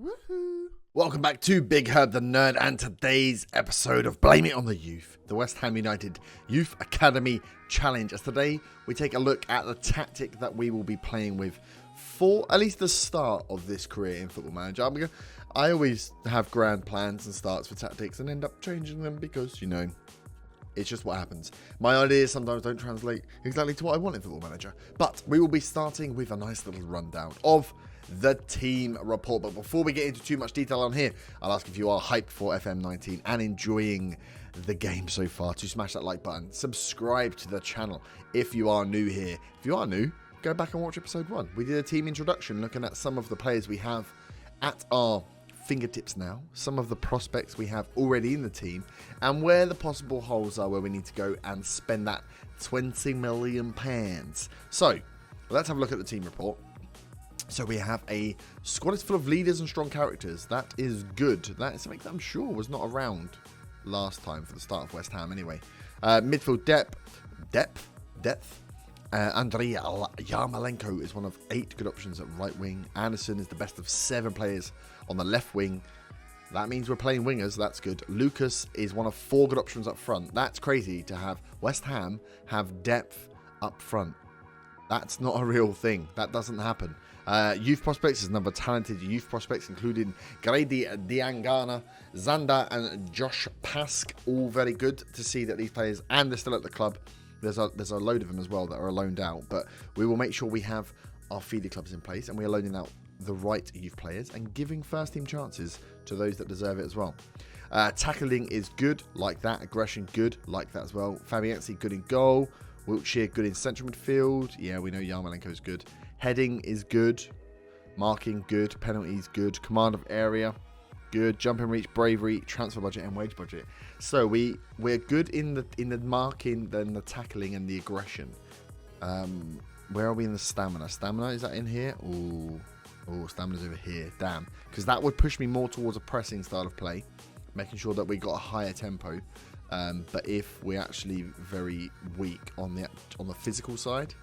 Woohoo! Welcome back to Big Herb the Nerd and today's episode of Blame It on the Youth, the West Ham United Youth Academy Challenge. As today we take a look at the tactic that we will be playing with for at least the start of this career in Football Manager. I always have grand plans and starts for tactics and end up changing them because, you know, it's just what happens. My ideas sometimes don't translate exactly to what I want in Football Manager. But we will be starting with a nice little rundown of the team report. But before we get into too much detail on here, I'll ask if you are hyped for FM19 and enjoying the game so far to smash that like button. Subscribe to the channel if you are new here. If you are new, go back and watch episode 1. We did a team introduction looking at some of the players we have at our fingertips now, some of the prospects we have already in the team, and where the possible holes are where we need to go and spend that £20 million. So let's have a look at the team report. So we have a squad is full of leaders and strong characters. That is good. That is something that I'm sure was not around last time for the start of West Ham anyway. Midfield depth. Andrei Yarmolenko is one of 8 good options at right wing. Anderson is the best of 7 players on the left wing. That means we're playing wingers. That's good. Lucas is one of 4 good options up front. That's crazy to have West Ham have depth up front. That's not a real thing. That doesn't happen. Youth prospects is number talented youth prospects, including Grady Diangana, Zander, and Josh Pask. All very good to see that these players, and they're still at the club. There's a load of them as well that are loaned out, but we will make sure we have our feeder clubs in place and we are loaning out the right youth players and giving first team chances to those that deserve it as well. Tackling is good, like that. Aggression, good, like that as well. Fabianski, good in goal. Wiltshire, good in central midfield. Yeah, we know Yarmolenko is good. Heading is good. Marking, good. Penalties, good. Command of area, good. Jumping reach, bravery, transfer budget, and wage budget. So we're good in the marking, then the tackling, and the aggression. Where are we in the stamina? Stamina, is that in here? Oh, stamina's over here. Damn, because that would push me more towards a pressing style of play, making sure that we got a higher tempo. But if we're actually very weak on the physical side,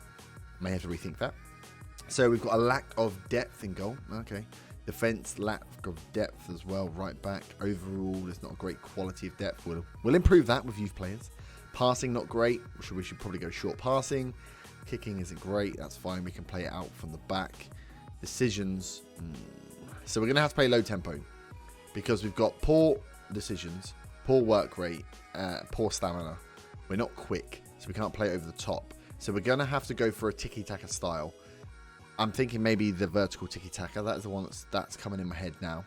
may have to rethink that. So we've got a lack of depth in goal. Okay. Defense, lack of depth as well. Right back, overall, there's not a great quality of depth. We'll improve that with youth players. Passing, not great. We should probably go short passing. Kicking isn't great. That's fine. We can play it out from the back. Decisions. So we're going to have to play low tempo because we've got poor decisions, poor work rate, poor stamina. We're not quick, so we can't play over the top. So we're going to have to go for a tiki-taka style. I'm thinking maybe the vertical tiki-taka. That is the one that's coming in my head now.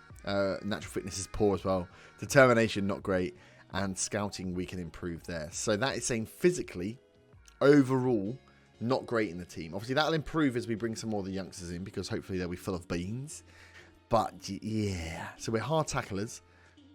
Natural fitness is poor as well. Determination, not great. And scouting, we can improve there. So that is saying physically, overall, not great in the team. Obviously, that'll improve as we bring some more of the youngsters in because hopefully they'll be full of beans. But, yeah. So we're hard tacklers,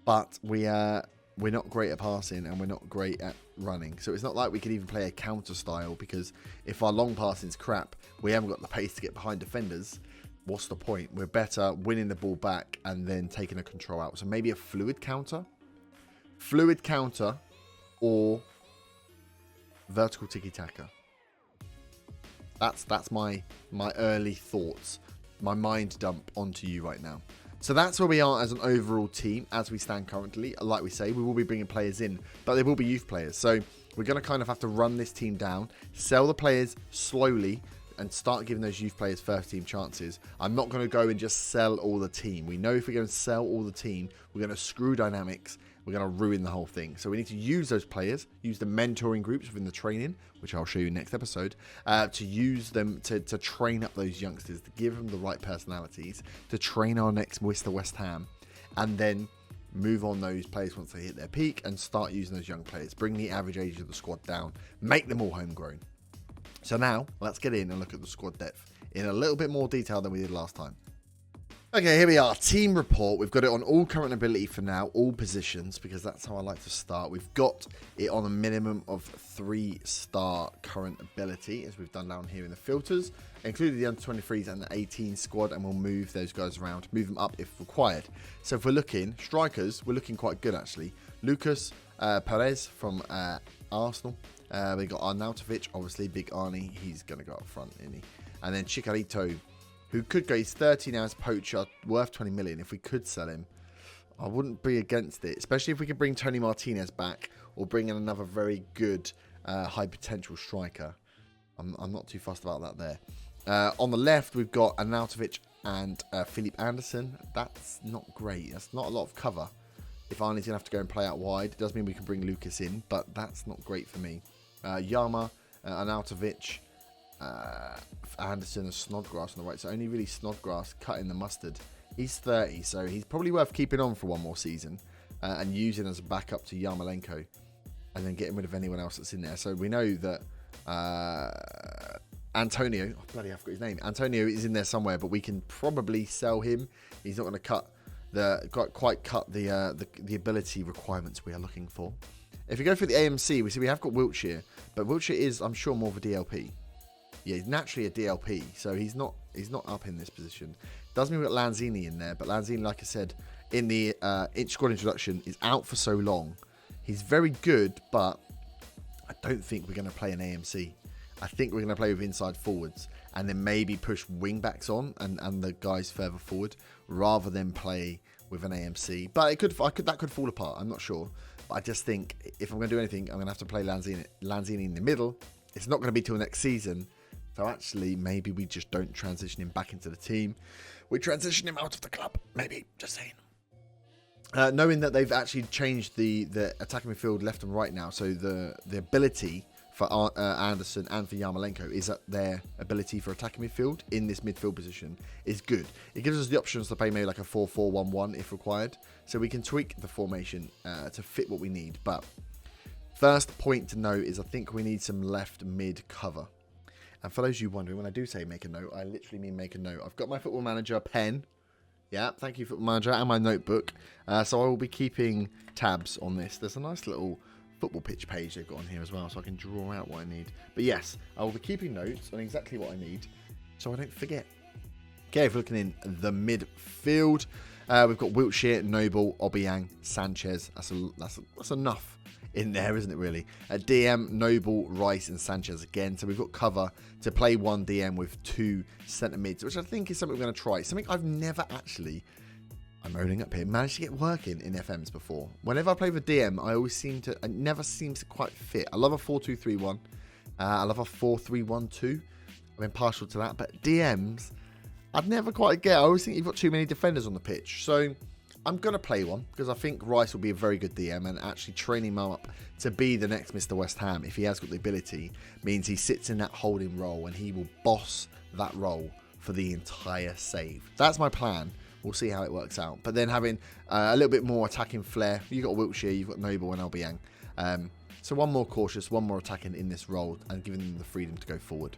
but we're not great at passing and we're not great at running. So it's not like we could even play a counter style because if our long passing's crap, we haven't got the pace to get behind defenders. What's the point? We're better winning the ball back and then taking a control out. So maybe a fluid counter or vertical tiki-taka. That's my early thoughts, my mind dump onto you right now. So that's where we are as an overall team as we stand currently. Like we say, we will be bringing players in, but they will be youth players. So we're going to kind of have to run this team down, sell the players slowly, and start giving those youth players first team chances. I'm not going to go and just sell all the team. We know if we're going to sell all the team, we're going to screw dynamics. We're going to ruin the whole thing. So we need to use those players, use the mentoring groups within the training, which I'll show you next episode, to use them to train up those youngsters, to give them the right personalities, to train our next Mr. West Ham, and then move on those players once they hit their peak and start using those young players. Bring the average age of the squad down. Make them all homegrown. So now, let's get in and look at the squad depth in a little bit more detail than we did last time. Okay, here we are. Team report. We've got it on all current ability for now, all positions, because that's how I like to start. We've got it on a minimum of 3-star current ability, as we've done down here in the filters, including the under-23s and the 18 squad, and we'll move those guys around, move them up if required. So if we're looking, strikers, we're looking quite good, actually. Lucas Perez from Arsenal. We got Arnautovic, obviously, Big Arnie. He's going to go up front, isn't he? And then Chicharito who could go. He's 30 now as poacher, worth 20 million. If we could sell him, I wouldn't be against it, especially if we could bring Tony Martinez back or bring in another very good high potential striker. I'm not too fussed about that there. On the left, we've got Arnautovic and Philippe Anderson. That's not great. That's not a lot of cover. If Arnie's going to have to go and play out wide, it does mean we can bring Lucas in, but that's not great for me. Yama, Arnautovic, Anderson and Snodgrass on the right. So only really Snodgrass cutting the mustard. He's 30, so he's probably worth keeping on for one more season and using as a backup to Yarmolenko and then getting rid of anyone else that's in there. So we know that Antonio, oh bloody, I forgot his name. Antonio is in there somewhere, but we can probably sell him. He's not going to quite cut the ability requirements we are looking for. If you go for the AMC, we see we have got Wiltshire, but Wiltshire is, I'm sure, more of a DLP. Yeah, he's naturally a DLP, so he's not up in this position. Does mean we've got Lanzini in there, but Lanzini, like I said, in the squad introduction, is out for so long. He's very good, but I don't think we're going to play an AMC. I think we're going to play with inside forwards and then maybe push wing backs on and the guys further forward rather than play with an AMC. But that could fall apart. I'm not sure. But I just think if I'm going to do anything, I'm going to have to play Lanzini in the middle. It's not going to be till next season. So actually, maybe we just don't transition him back into the team. We transition him out of the club. Maybe. Just saying. Knowing that they've actually changed the attacking midfield left and right now. So the ability for Anderson and for Yarmolenko is that their ability for attacking midfield in this midfield position is good. It gives us the options to play maybe like a 4-4-1-1 if required. So we can tweak the formation to fit what we need. But first point to note is I think we need some left mid cover. And for those of you wondering, when I do say make a note, I literally mean make a note. I've got my Football Manager pen. Yeah, thank you, Football Manager, and my notebook. So I will be keeping tabs on this. There's a nice little football pitch page they've got on here as well, so I can draw out what I need. But yes, I will be keeping notes on exactly what I need, so I don't forget. Okay, if we're looking in the midfield, we've got Wiltshire, Noble, Obiang, Sanchez. That's enough in there, isn't it, really? DM, Noble, Rice, and Sanchez again. So we've got cover to play one DM with two centre mids, which I think is something we're going to try. Something I've never actually, I'm rolling up here, managed to get working in FMs before. Whenever I play with DM, it never seems to quite fit. I love a 4-2-3-1. I love a 4-3-1-2. I'm impartial to that. But DMs, I'd never quite get. I always think you've got too many defenders on the pitch. So I'm going to play one because I think Rice will be a very good DM, and actually training him up to be the next Mr. West Ham, if he has got the ability, means he sits in that holding role and he will boss that role for the entire save. That's my plan. We'll see how it works out. But then having a little bit more attacking flair. You've got Wiltshire, you've got Noble and Obiang. So one more cautious, one more attacking in this role and giving them the freedom to go forward.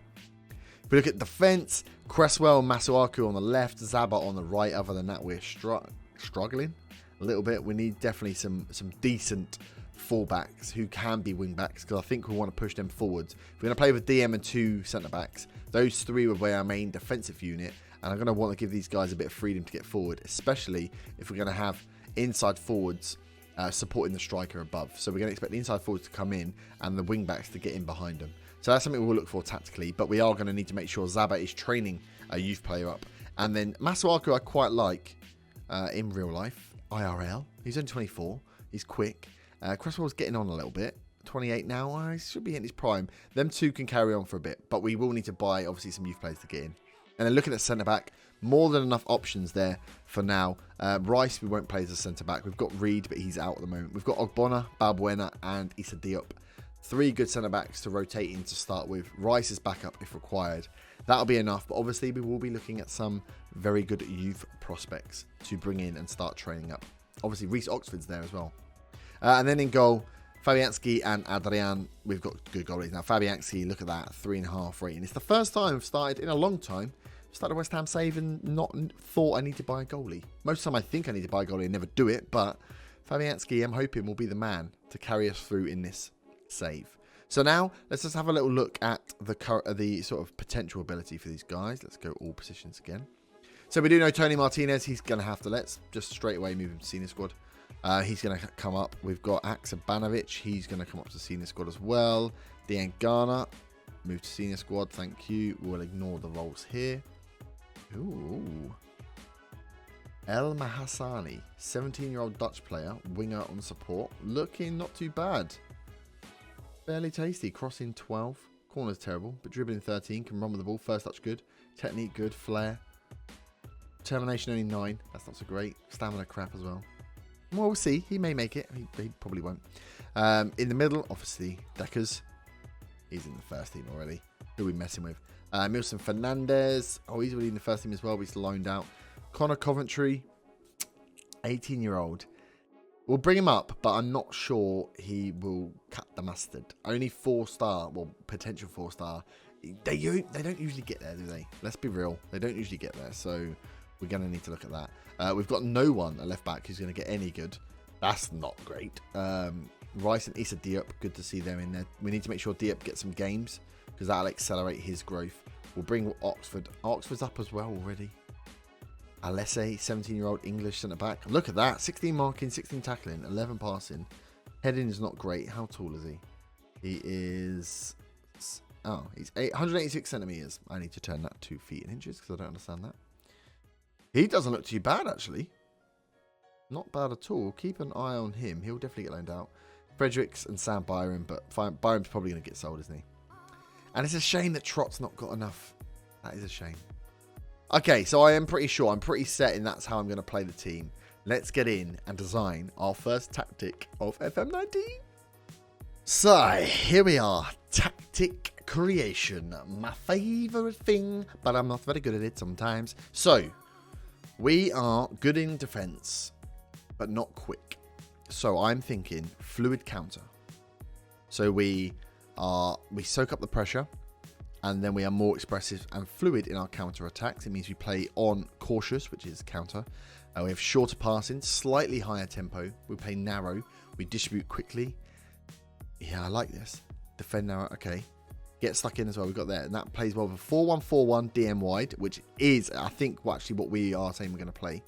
If we look at defence, Cresswell, Masuaku on the left, Zaba on the right. Other than that, we're struggling a little bit. We need definitely some decent fullbacks who can be wing backs, because I think we want to push them forwards. If we're going to play with DM and two centre backs, those three will be our main defensive unit, and I'm going to want to give these guys a bit of freedom to get forward, especially if we're going to have inside forwards supporting the striker above. So we're going to expect the inside forwards to come in and the wing backs to get in behind them. So that's something we'll look for tactically, but we are going to need to make sure Zaba is training a youth player up. And then Masuaku I quite like in real life, IRL. He's only 24. He's quick. Cresswell's getting on a little bit. 28 now. He should be in his prime. Them two can carry on for a bit, but we will need to buy, obviously, some youth players to get in. And then looking at centre-back, more than enough options there for now. Rice, we won't play as a centre-back. We've got Reed, but he's out at the moment. We've got Ogbonna, Balbuena, and Issa Diop. 3 good centre-backs to rotate in to start with. Rice is backup if required. That'll be enough, but obviously we will be looking at some very good youth prospects to bring in and start training up. Obviously, Reece Oxford's there as well. And then in goal, Fabianski and Adrian. We've got good goalies now. Fabianski, look at that, 3.5 rating. It's the first time I've started in a long time. Started West Ham save and not thought I need to buy a goalie. Most of the time I think I need to buy a goalie and never do it, but Fabianski, I'm hoping, will be the man to carry us through in this save. So now let's just have a little look at the sort of potential ability for these guys. Let's go all positions again. So we do know Tony Martinez. He's going to have to, let's just straight away move him to senior squad. He's going to come up. We've got Aksabanovic. He's going to come up to senior squad as well. Dean Garner, move to senior squad. Thank you. We'll ignore the roles here. Ooh. El Mahassani, 17-year-old Dutch player, winger on support. Looking not too bad. Fairly tasty. Crossing 12. Corner's terrible, but dribbling 13. Can run with the ball. First touch good. Technique good. Flair. Determination only 9. That's not so great. Stamina crap as well. Well, we'll see. He may make it. He probably won't. In the middle, obviously, Deckers. He's in the first team already. Who are we messing with? Milson Fernandez. Oh, he's already in the first team as well, but he's loaned out. Connor Coventry, 18-year-old. We'll bring him up, but I'm not sure he will cut the mustard. Only 4-star, well, potential 4-star. They don't usually get there, do they? Let's be real. They don't usually get there, so we're going to need to look at that. We've got no one at left back who's going to get any good. That's not great. Rice and Issa Diop, good to see them in there. We need to make sure Diop gets some games because that'll accelerate his growth. We'll bring Oxford. Oxford's up as well already. Alessi, 17-year-old English centre-back. Look at that. 16 marking, 16 tackling, 11 passing. Heading is not great. How tall is he? He is... Oh, he's 186 centimetres. I need to turn that to feet and inches because I don't understand that. He doesn't look too bad, actually. Not bad at all. Keep an eye on him. He'll definitely get loaned out. Fredericks and Sam Byron, but Byron's probably going to get sold, isn't he? And it's a shame that Trott's not got enough. That is a shame. Okay, so I am pretty sure, I'm pretty set in that's how I'm going to play the team. Let's get in and design our first tactic of FM19. So, here we are. Tactic creation. My favourite thing, but I'm not very good at it sometimes. So, we are good in defence, but not quick. So, I'm thinking fluid counter. So, we soak up the pressure. And then we are more expressive and fluid in our counter attacks. It means we play on cautious, which is counter. We have shorter passing, slightly higher tempo. We play narrow. We distribute quickly. Yeah, I like this. Defend narrow. Okay. Get stuck in as well. We've got that. And that plays well with a 4-1-4-1 DM wide, which is, I think, actually what we are saying we're going to play.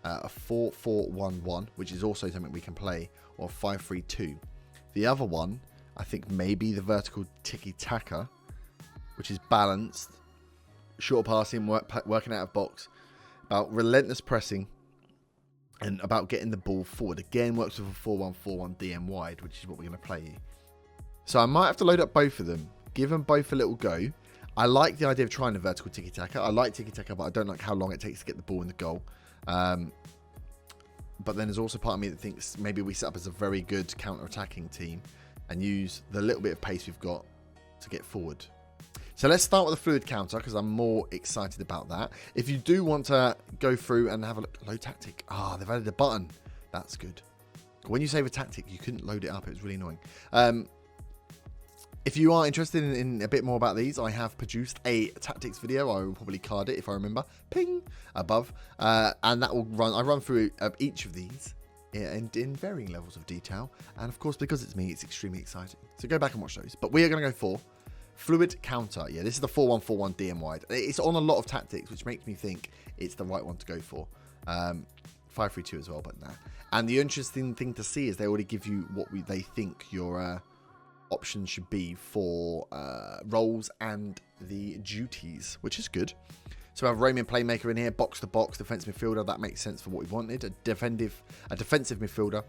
A 4-4-1-1, which is also something we can play. Or 5-3-2. The other one, I think maybe the vertical tiki-taka, which is balanced, short passing, working out of box, about relentless pressing, and about getting the ball forward. Again, works with a 4-1-4-1 DM wide, which is what we're going to play. So I might have to load up both of them, give them both a little go. I like the idea of trying the vertical tiki-taka. I like tiki-taka, but I don't like how long it takes to get the ball in the goal. But then there's also part of me that thinks maybe we set up as a very good counter-attacking team and use the little bit of pace we've got to get forward. So let's start with a fluid counter because I'm more excited about that. If you do want to go through and have a look, load tactic. Ah, they've added a button. That's good. When you save a tactic, you couldn't load it up. It was really annoying. If you are interested in a bit more about these, I have produced a tactics video. I will probably card it if I remember. Ping above. And that will run. I run through each of these in varying levels of detail. And of course, because it's me, it's extremely exciting. So go back and watch those. But we are going to go for fluid counter. Yeah, this is the 4-1-4-1 DM wide. It's on a lot of tactics, which makes me think it's the right one to go for. 5-3-2 as well, but nah. And the interesting thing to see is they already give you what they think your options should be for roles and the duties, which is good. So we have a roaming playmaker in here, box to box, defensive midfielder. That makes sense for what we wanted. A defensive midfielder.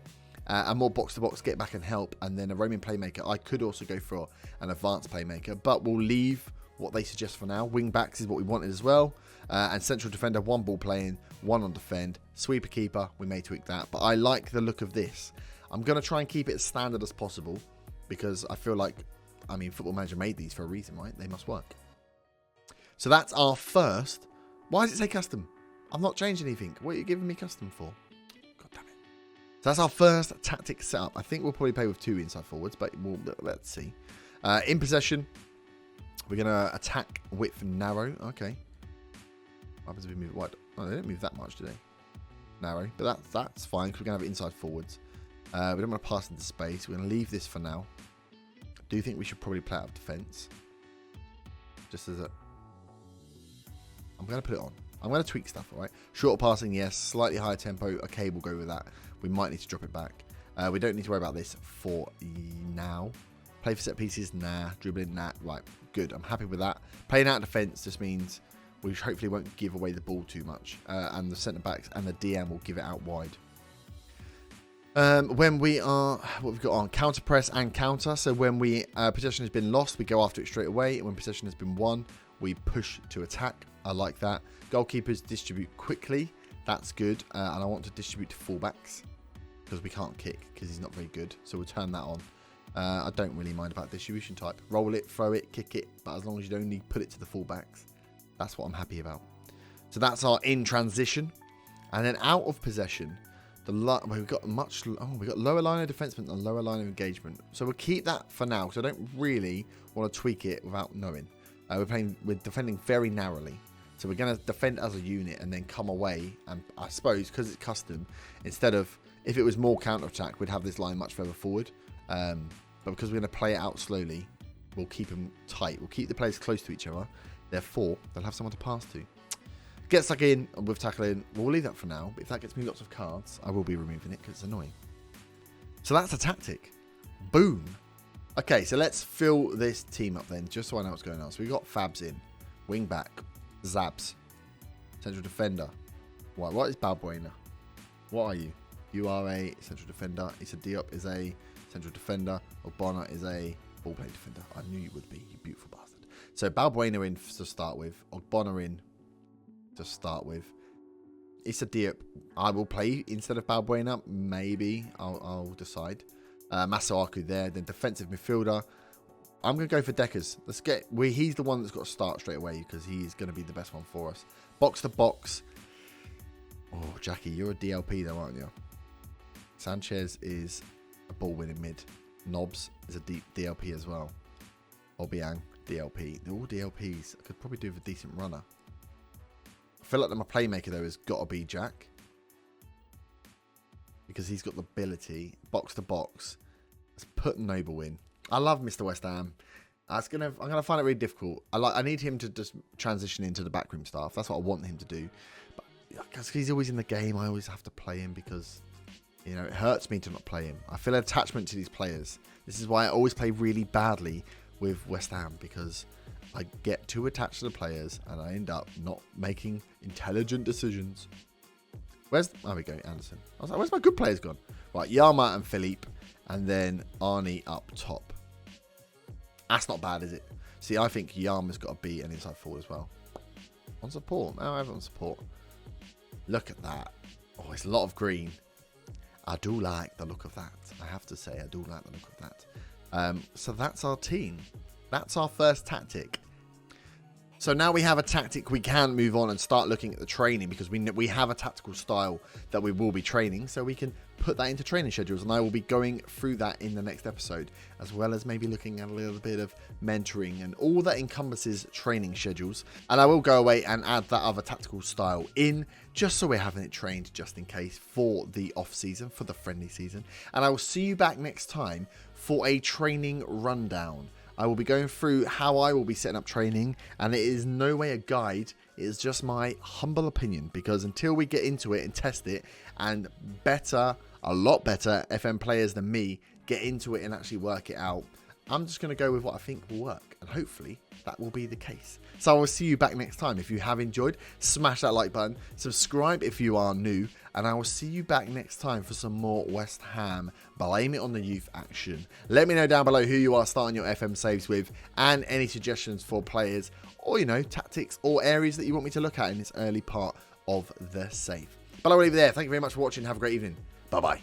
A more box-to-box, get back and help, and then a roaming playmaker. I could also go for an advanced playmaker, but we'll leave what they suggest for now. Wing-backs is what we wanted as well. And central defender, 1 ball playing, 1 on defend. Sweeper keeper, we may tweak that, but I like the look of this. I'm going to try and keep it as standard as possible because I feel like, I mean, Football Manager made these for a reason, right? They must work. So that's our first. Why does it say custom? I've not changed anything. What are you giving me custom for? So that's our first tactic setup. I think we'll probably play with 2 inside forwards, but let's see. In possession, we're going to attack width narrow. Okay. What happens if we move it wide? Oh, they didn't move that much, do they? Narrow. But that's fine because we're going to have inside forwards. We don't want to pass into space. We're going to leave this for now. I do think we should probably play out of defence. Just as a... I'm going to put it on. I'm going to tweak stuff, all right? Shorter passing, yes. Slightly higher tempo. Okay, we'll go with that. We might need to drop it back. We don't need to worry about this for now. Play for set pieces, nah. Dribbling, nah. Right, good. I'm happy with that. Playing out defence just means we hopefully won't give away the ball too much. And the centre-backs and the DM will give it out wide. When we are, what we've got on, counter press and counter. So when possession has been lost, we go after it straight away. When possession has been won, we push to attack. I like that. Goalkeepers distribute quickly. That's good. And I want to distribute to fullbacks because we can't kick because he's not very good. So we'll turn that on. I don't really mind about distribution type. Roll it, throw it, kick it. But as long as you don't put it to the fullbacks, that's what I'm happy about. So that's our in transition. And then out of possession, we've got lower line of defenseman and lower line of engagement. So we'll keep that for now because I don't really want to tweak it without knowing. We're defending very narrowly. So we're going to defend as a unit and then come away. And I suppose because it's custom, instead of, if it was more counter-attack, we'd have this line much further forward. But because we're going to play it out slowly, we'll keep them tight. We'll keep the players close to each other. Therefore, they'll have someone to pass to. Get stuck in with tackling. We'll leave that for now. But if that gets me lots of cards, I will be removing it because it's annoying. So that's a tactic. Boom. Okay, so let's fill this team up then, just so I know what's going on. So we've got Fabs in. Wing back. Zabs. Central defender. What is Balbuena? What are you? You are a central defender. Issa Diop is a central defender. Ogbonna is a ball-playing defender. I knew you would be, you beautiful bastard. So Balbuena in to start with. Ogbonna in to start with. Issa Diop, I will play instead of Balbuena. Maybe I'll decide. Masuaku there. Then defensive midfielder. I'm going to go for Deckers. He's the one that's got to start straight away because he's going to be the best one for us. Box to box. Oh, Jackie, you're a DLP though, aren't you? Sanchez is a ball-winning mid. Nobbs is a deep DLP as well. Obiang, DLP. They're all DLPs. I could probably do with a decent runner. I feel like that my playmaker, though, has got to be Jack. Because he's got the ability. Box to box. Let's put Noble in. I love Mr. West Ham. I'm gonna find it really difficult. I need him to just transition into the backroom staff. That's what I want him to do. But because he's always in the game, I always have to play him because, you know, it hurts me to not play him. I feel an attachment to these players. This is why I always play really badly with West Ham, because I get too attached to the players and I end up not making intelligent decisions. There we go, Anderson. I was like, where's my good players gone? Right, Yama and Philippe, and then Arnie up top. That's not bad, is it? See, I think Yama's got to be an inside forward as well. On support. Oh, I have it on support. Look at that. Oh, it's a lot of green. I do like the look of that. I have to say, I do like the look of that. So that's our team. That's our first tactic. So now we have a tactic, we can move on and start looking at the training, because we have a tactical style that we will be training, so we can put that into training schedules, and I will be going through that in the next episode, as well as maybe looking at a little bit of mentoring and all that encompasses training schedules. And I will go away and add that other tactical style in, just so we're having it trained just in case for the off season, for the friendly season. And I will see you back next time for a training rundown. I will be going through how I will be setting up training, and it is no way a guide. It is just my humble opinion, because until we get into it and test it, and a lot better FM players than me get into it and actually work it out, I'm just going to go with what I think will work, and hopefully that will be the case. So I will see you back next time. If you have enjoyed, smash that like button, subscribe if you are new, and I will see you back next time for some more West Ham Blame It on the Youth action. Let me know down below who you are starting your FM saves with, and any suggestions for players, or, you know, tactics or areas that you want me to look at in this early part of the save. But I will leave it there. Thank you very much for watching. Have a great evening. Bye-bye.